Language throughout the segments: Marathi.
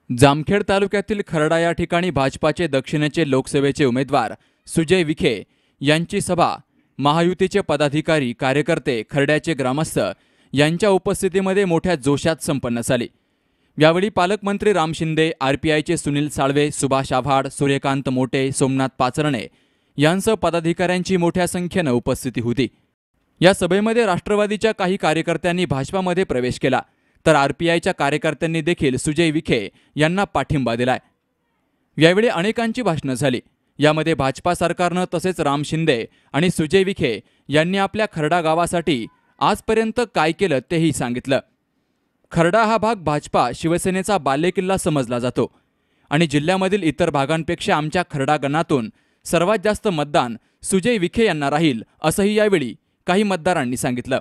जामखेड तालुक्यातील खर्डा या ठिकाणी भाजपाचे दक्षिणेचे लोकसभेचे उमेदवार सुजय विखे यांची सभा महायुतीचे पदाधिकारी, कार्यकर्ते, खर्ड्याचे ग्रामस्थ यांच्या उपस्थितीमध्ये मोठ्या जोशात संपन्न झाली। यावेळी पालकमंत्री राम शिंदे, आरपीआयचे सुनील साळवे, सुभाष आव्हाड, सूर्यकांत मोटे, सोमनाथ पाचरणे यांसह पदाधिकाऱ्यांची मोठ्या संख्येने उपस्थिती होती। या सभेमध्ये राष्ट्रवादीच्या काही कार्यकर्त्यांनी भाजपामध्ये प्रवेश केला, तर आरपीआयच्या कार्यकर्त्यांनी देखील सुजय विखे यांना पाठिंबा दिलाय। यावेळी अनेकांची भाषणं झाली। यामध्ये भाजपा सरकारनं तसेच राम शिंदे आणि सुजय विखे यांनी आपल्या खर्डा गावासाठी आजपर्यंत काय केलं तेही सांगितलं। खर्डा हा भाग भाजपा शिवसेनेचा बालेकिल्ला समजला जातो आणि जिल्ह्यामधील इतर भागांपेक्षा आमच्या खर्डा गणातून सर्वात जास्त मतदान सुजय विखे यांना राहील, असंही यावेळी काही मतदारांनी सांगितलं।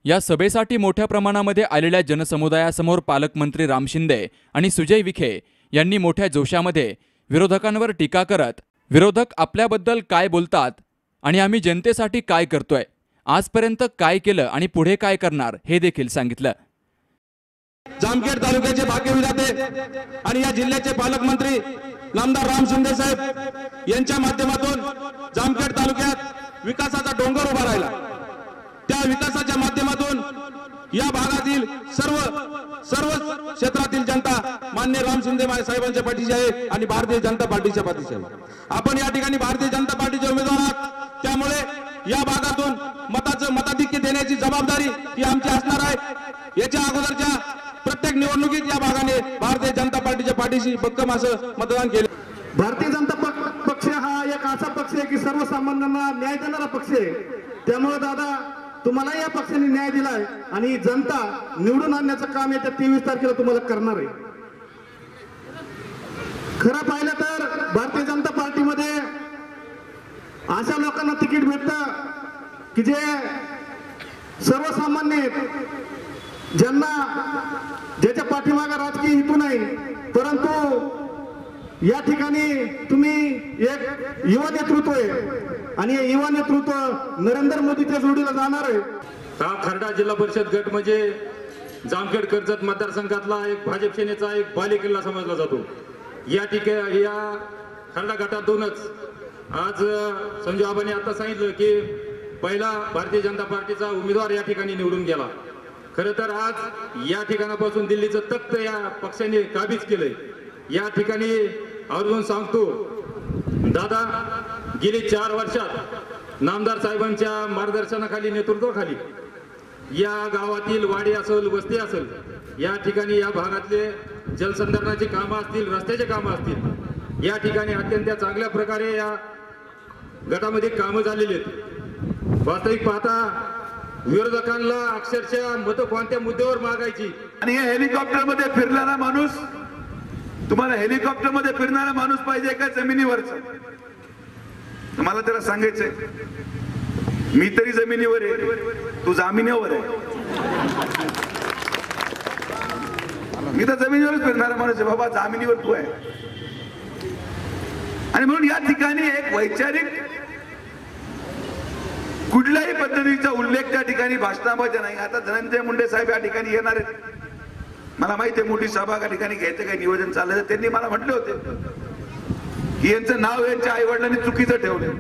या सभेसाठी मोठ्या प्रमाणामध्ये आलेल्या जनसमुदायासमोर पालकमंत्री राम शिंदे आणि सुजय विखे यांनी मोठ्या जोशामध्ये विरोधकांवर टीका करत, विरोधक आपल्याबद्दल काय बोलतात आणि आम्ही जनतेसाठी काय करतोय, आजपर्यंत काय केलं आणि पुढे काय करणार हे देखील सांगितलं। जामखेड तालुक्याचे भाग्यविधाते आणि या जिल्ह्याचे पालकमंत्री नामदार राम शिंदे साहेब यांच्या माध्यमातून जामखेड तालुक्यात विकासाचा डोंगर उभा राहिला। त्या विकासाच्या माध्यमातून या भागातील सर्व क्षेत्रातील जनता माननीय राम शिंदे साहेबांच्या पाठीशी आहे आणि भारतीय जनता पार्टीच्या पाठीशी आहे। आपण या ठिकाणी भारतीय जनता पार्टीचे उमेदवार आहात, त्यामुळे या भागातून मताधिक्य देण्याची जबाबदारी ही आमची असणार आहे। याच्या अगोदरच्या प्रत्येक निवडणुकीत या भागाने भारतीय जनता पार्टीच्या पाठीशी भक्कम असं मतदान केलं। भारतीय जनता पक्ष हा एक असा पक्ष आहे की सर्वसामान्यांना न्याय देणारा पक्ष आहे। त्यामुळे दादा, तुम्हाला या पक्षाने न्याय दिलाय आणि जनता निवडून आणण्याचं काम येत्या 23 तारखेला तुम्हाला करणार आहे। खरं पाहिलं तर भारतीय जनता पार्टीमध्ये अशा लोकांना तिकीट भेटतं की जे सर्वसामान्य आहेत, ज्याच्या पाठीमागे राजकीय हेतू नाही, परंतु या ठिकाणी तुम्ही एक युवा नेतृत्व आहे आणि हे युवा नेतृत्व नरेंद्र मोदीच्या जोडीला जाणार आहे। हा खर्डा जिल्हा परिषद गट म्हणजे जामखेड कर्जत मतदारसंघातला एक भाजप सेनेचा एक बालेकिल्ला समजला जातो। या ठिकाणी या खर्डा गटातूनच आज संजय आबांनी आता सांगितलं की पहिला भारतीय जनता पार्टीचा उमेदवार या ठिकाणी निवडून गेला। खरं तर आज या ठिकाणापासून दिल्लीचं तख्त या पक्षाने काबीज केलंय। या ठिकाणी आवर्जून सांगतो दादा, गेली 4 वर्षात नामदार साहेबांच्या मार्गदर्शनाखाली, नेतृत्वाखाली या गावातील वाडी असेल, वस्ती असेल, या ठिकाणी या भागातले जलसंधारणाची कामं असतील, रस्त्याचे कामं असतील, या ठिकाणी अत्यंत चांगल्या प्रकारे या गटामध्ये कामं झालेली आहेत। वास्तविक पाहता विरोधकांना अक्षरशः मत कोणत्या मुद्द्यावर मागायची आणि हेलिकॉप्टर मध्ये फिरणारा माणूस, तुम्हाला हेलिकॉप्टर मध्ये फिरणारा माणूस पाहिजे का जमिनीवरचा? मला त्याला सांगायचंय, मी तरी जमिनीवर आहे, तू जामिनीवर आहे। मी तर जमिनीवरच फिरणारा माणूस आहे बाबा, जामिनीवर तू आहे। आणि म्हणून या ठिकाणी एक वैचारिक कुठल्याही पद्धतीचा उल्लेख त्या ठिकाणी भाषणामध्ये नाही। आता धनंजय मुंडे साहेब या ठिकाणी येणार आहेत, मला माहिती आहे मोठी सभा या ठिकाणी घ्यायचं काही नियोजन चाललं। त्यांनी मला म्हटले होते की यांचं नाव यांच्या आई वडिलांनी चुकीचं ठेवलं,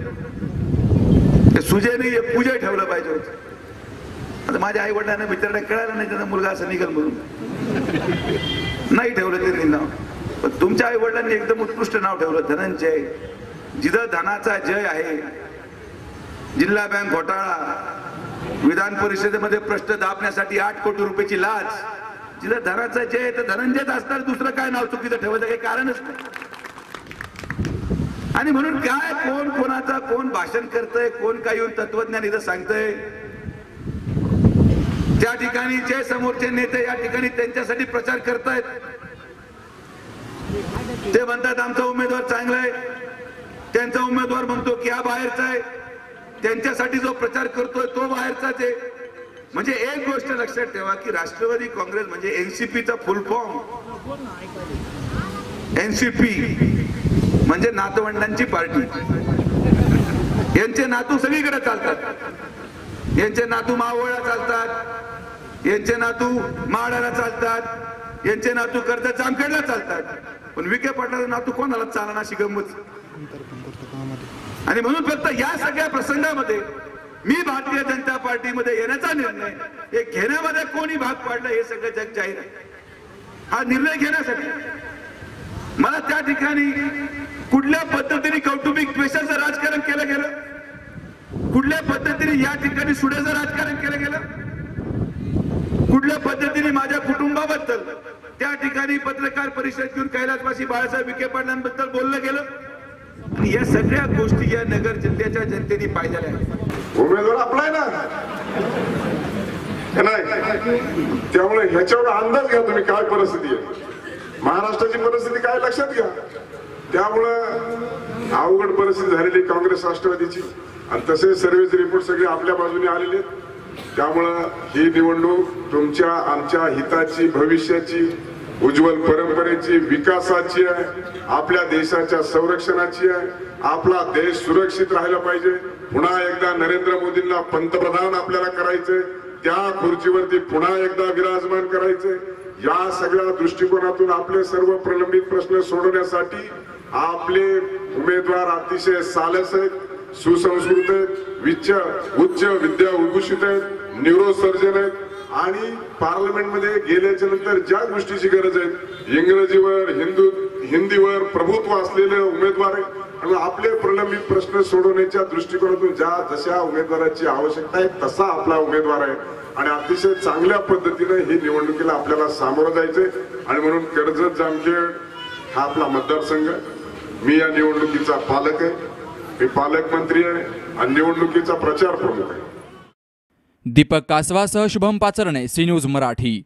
सुजयने पूजा ठेवलं पाहिजे होतं। आता माझ्या आई वडिलांना विचारलं, कळालं नाही त्यांचा मुलगा असं निघल म्हणून, नाही ठेवलं त्यांनी नाव। पण तुमच्या आई वडिलांनी एकदम उत्कृष्ट नाव ठेवलं, धनंजय। जिथं धनाचा जय आहे, जिल्हा बँक घोटाळा, विधान परिषदेमध्ये प्रश्न दाबण्यासाठी 8 कोटी रुपयाची लाच, जिथं धनाचा जय तर धनंजयच असणार, दुसरं काय नाव चुकीचं ठेवायचं काही कारणच नाही। आणि म्हणून काय कोण कोणाचा कोण भाषण करतंय, कोण काय येऊन तत्वज्ञान इथं सांगतंय, त्या ठिकाणी जे समोरचे नेते या ठिकाणी त्यांच्यासाठी प्रचार करतायत, ते म्हणतात आमचा उमेदवार चांगला आहे, त्यांचा उमेदवार म्हणतो की हा बाहेरचा आहे, त्यांच्यासाठी जो प्रचार करतोय तो बाहेरचाच आहे। म्हणजे एक गोष्ट लक्षात ठेवा की राष्ट्रवादी काँग्रेस म्हणजे एनसीपीचा फुल फॉर्म, एनसीपी म्हणजे नातवंडांची पार्टी। यांचे नातू सगळीकडे चालतात, यांचे नातू मावळला चालतात, यांचे नातू माडाला चालतात, यांचे नातू कर्जत जामखेडला चालतात, पण विखे पाटलाचं नातू कोणाला चालणार अशी गंमत. आणि म्हणून फक्त या सगळ्या प्रसंगामध्ये मी भारतीय जनता पार्टीमध्ये येण्याचा निर्णय हे घेण्यामध्ये कोणी भाग पाडला हे सगळं जग जाहीर आहे. हा निर्णय घेण्यासाठी मला त्या ठिकाणी कुठल्या पद्धतीने कौटुंबिक द्वेषाचं राजकारण केलं गेलं, कुठल्या पद्धतीने या ठिकाणी सुड्याचं राजकारण केलं गेलं, कुठल्या पद्धतीने माझ्या कुटुंबाबद्दल त्या ठिकाणी पत्रकार परिषद घेऊन कैलासवासी बाळासाहेब विखे पाटलांबद्दल बोललं गेलं. आणि या सगळ्या गोष्टी या नगर जिल्ह्याच्या जनतेने पाहिलेल्या आहेत. उमेदवार आपलाय ना, नाही त्यामुळे ह्याच्यावर अंदाज घ्या तुम्ही काय परिस्थिती आहे, महाराष्ट्राची परिस्थिती काय लक्षात घ्या. त्यामुळं अवघड परिस्थिती झालेली काँग्रेस राष्ट्रवादीची, आणि तसे सर्वेचे रिपोर्ट सगळे आपल्या बाजूने आलेले आहेत. त्यामुळं ही निवडणूक तुमच्या आमच्या हिताची, भविष्याची, उज्ज्वल परंपरेची, विकासाची आहे, आपल्या देशाच्या संरक्षणाची आहे. आपला देश सुरक्षित राहिला पाहिजे. पुन्हा एकदा नरेंद्र मोदींना पंतप्रधान आपल्याला करायचंय, त्या खुर्चीवरती पुन्हा एकदा विराजमान करायचंय. या सगळ्या दृष्टिकोनातून आपले सर्व प्रलंबित प्रश्न सोडवण्यासाठी आपले उमेदवार अतिशय सालस आहेत, सुसंस्कृत आहेत, उच्च विद्या उद्भूषित आहेत, न्यूरोसर्जन आहेत, आणि पार्लमेंटमध्ये गेल्याच्या नंतर ज्या गोष्टीची गरज आहे, इंग्रजीवर हिंदीवर प्रभुत्व असलेले उमेदवार आहेत. आणि आपले प्रलंबित प्रश्न सोडवण्याच्या दृष्टिकोनातून जशा उमेदवाराची आवश्यकता आहे तसा आपला उमेदवार आहे. आणि अतिशय चांगल्या पद्धतीने ही निवडणुकीला आपल्याला सामोरं जायचंय. आणि म्हणून कर्जत जामखेड हा आपला मतदारसंघ, मी या निवडणुकीचा पालक आहे, मी पालकमंत्री आहे आणि निवडणुकीचा प्रचार प्रमुख आहे. दीपक कासवासह शुभम पाचरणे, सी न्यूज मराठी.